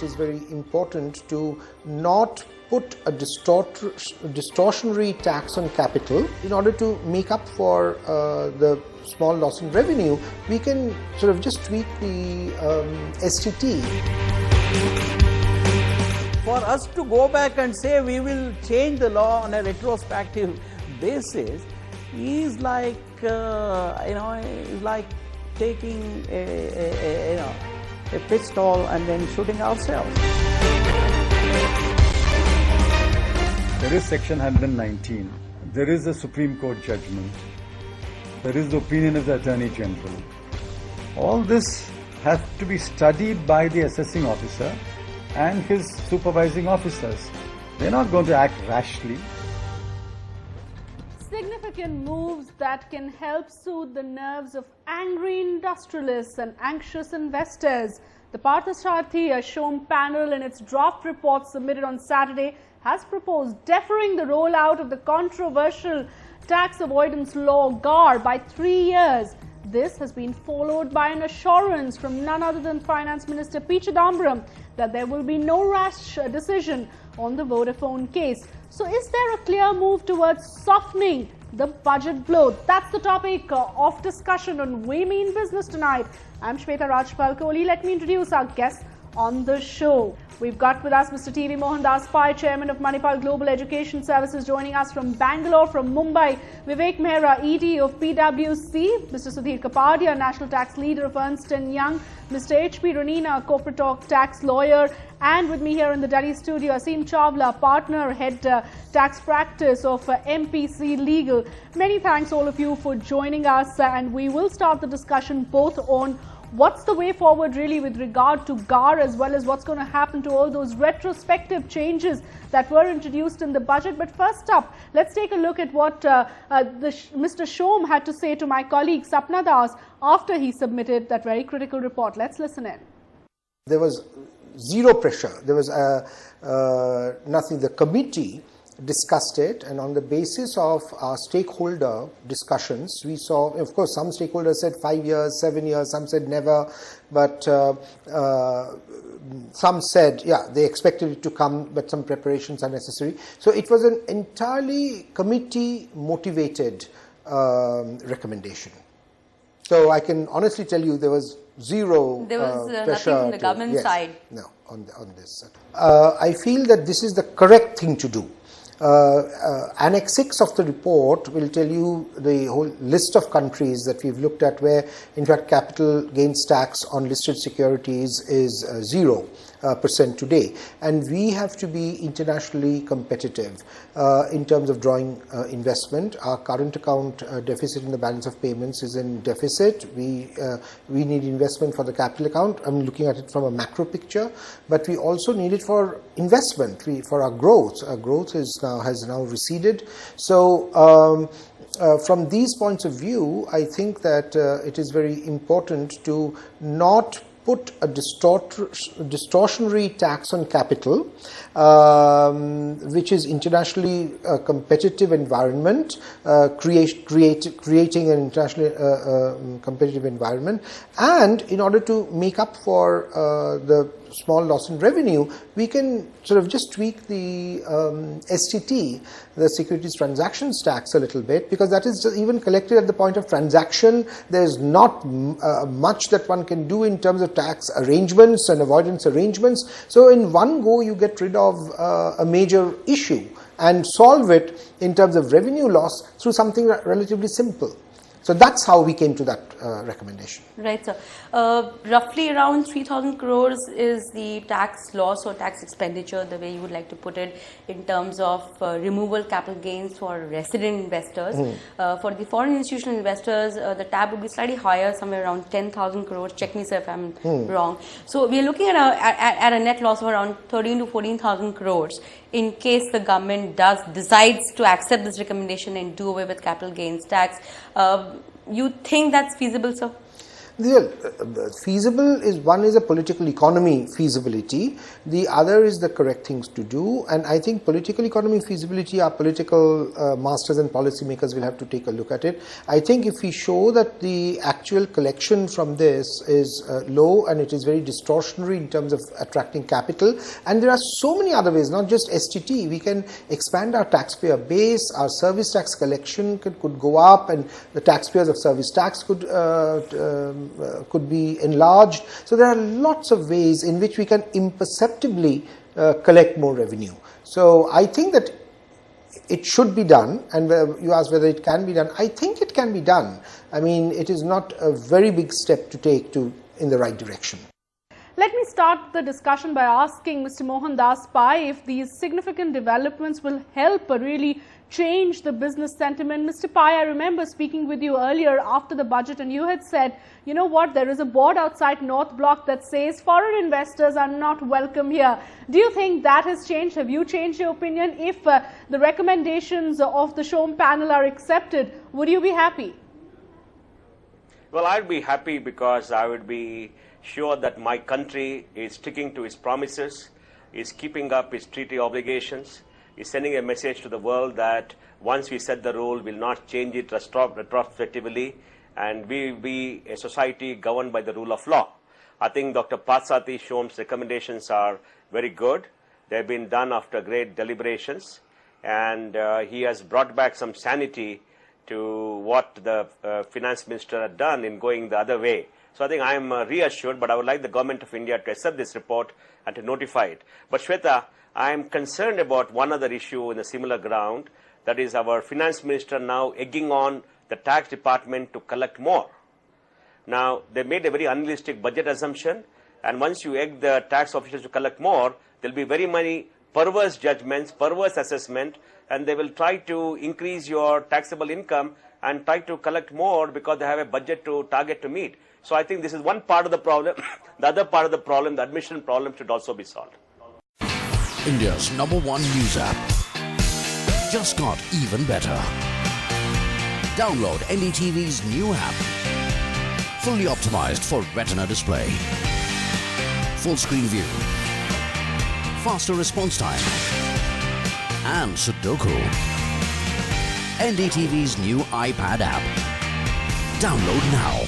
is very important to not put a distortionary tax on capital. In order to make up for the small loss in revenue, we can sort of just tweak the STT. For us to go back and say we will change the law on a retrospective basis is like is like taking a pistol and then shooting ourselves. There is Section 119. There is a Supreme Court judgment. There is the opinion of the Attorney General. All this has to be studied by the assessing officer and his supervising officers. They're not going to act rashly. Significant moves that can help soothe the nerves of angry industrialists and anxious investors. The Parthasarthi Shome panel, in its draft report submitted on Saturday, has proposed deferring the rollout of the controversial tax avoidance law GAAR by 3 years. This has been followed by an assurance from none other than Finance Minister P. Chidambaram that there will be no rash decision on the Vodafone case. So is there a clear move towards softening the budget blow? That's the topic of discussion on We Mean Business tonight. I'm Shweta Rajpal. Kohli, let me introduce our guests on the show. We've got with us Mr. TV Mohandas Pai, Chairman of Manipal Global Education Services, joining us from Bangalore. From Mumbai, Vivek Mehra, ED of PwC, Mr. Sudhir Kapadia, National Tax Leader of Ernst & Young, Mr. H.P. Ranina, Corporate Talk Tax Lawyer, and with me here in the Delhi studio, Aseem Chawla, Partner, Head Tax Practice of MPC Legal. Many thanks all of you for joining us, and we will start the discussion both on what's the way forward really with regard to GAAR, as well as what's going to happen to all those retrospective changes that were introduced in the budget. But first up, let's take a look at what Mr. Shome had to say to my colleague Sapna Das after he submitted that very critical report. Let's listen in. There was zero pressure. There was nothing. The committee discussed it, and on the basis of our stakeholder discussions, we saw, of course, some stakeholders said 5 years, 7 years, some said never, but some said, yeah, they expected it to come, but some preparations are necessary. So it was an entirely committee-motivated recommendation. So I can honestly tell you there was zero there was pressure nothing from the government yes, side. No, on this. I feel that this is the correct thing to do. Annex 6 of the report will tell you the whole list of countries that we've looked at where, in fact, capital gains tax on listed securities is 0% today. And we have to be internationally competitive in terms of drawing investment. Our current account deficit in the balance of payments is in deficit. We need investment for the capital account. I'm looking at it from a macro picture, but we also need it for investment, for our growth. Our growth has now receded. So from these points of view, I think that it is very important to not put a distortionary tax on capital, which is internationally competitive environment, creating an internationally competitive environment, and in order to make up for the small loss in revenue, we can sort of just tweak the STT, the Securities Transactions Tax, a little bit, because that is just even collected at the point of transaction. There's not much that one can do in terms of tax arrangements and avoidance arrangements. So in one go, you get rid of a major issue and solve it in terms of revenue loss through something relatively simple. So that's how we came to that recommendation. Right, sir. Roughly around 3,000 crores is the tax loss or tax expenditure, the way you would like to put it, in terms of removal capital gains for resident investors. For the foreign institutional investors, the tab would be slightly higher, somewhere around 10,000 crores. Check me, sir, if I'm wrong. So we are looking at a net loss of around 13 to 14,000 crores in case the government decides to accept this recommendation and do away with capital gains tax. You think that's feasible, sir? Feasible is one is a political economy feasibility, the other is the correct things to do, and I think political economy feasibility, our political masters and policymakers will have to take a look at it. I think if we show that the actual collection from this is low and it is very distortionary in terms of attracting capital, and there are so many other ways, not just STT, we can expand our taxpayer base, our service tax collection could go up, and the taxpayers of service tax could be enlarged. So there are lots of ways in which we can imperceptibly collect more revenue. So I think that it should be done, and you asked whether it can be done. I think it can be done. I mean, it is not a very big step to take in the right direction. Let me start the discussion by asking Mr. Mohandas Pai if these significant developments will help really change the business sentiment. Mr. Pai, I remember speaking with you earlier after the budget, and you had said, you know what, there is a board outside North Block that says foreign investors are not welcome here. Do you think that has changed? Have you changed your opinion? If the recommendations of the Shome panel are accepted, would you be happy? Well, I'd be happy because I would be sure that my country is sticking to its promises, is keeping up its treaty obligations, is sending a message to the world that once we set the rule, we'll not change it retrospectively, and we will be a society governed by the rule of law. I think Dr. Parthasarthi Shome's recommendations are very good. They've been done after great deliberations, and he has brought back some sanity to what the finance minister had done in going the other way. So I think I am reassured, but I would like the government of India to accept this report and to notify it. But Shweta, I am concerned about one other issue in a similar ground, that is our finance minister now egging on the tax department to collect more. Now, they made a very unrealistic budget assumption, and once you egg the tax officials to collect more, there will be very many perverse judgments, perverse assessment, and they will try to increase your taxable income and try to collect more because they have a budget to target to meet. So I think this is one part of the problem. The other part of the problem, the admission problem, should also be solved. India's #1 news app just got even better. Download NDTV's new app. Fully optimized for retina display. Full screen view. Faster response time. And Sudoku. NDTV's new iPad app. Download now.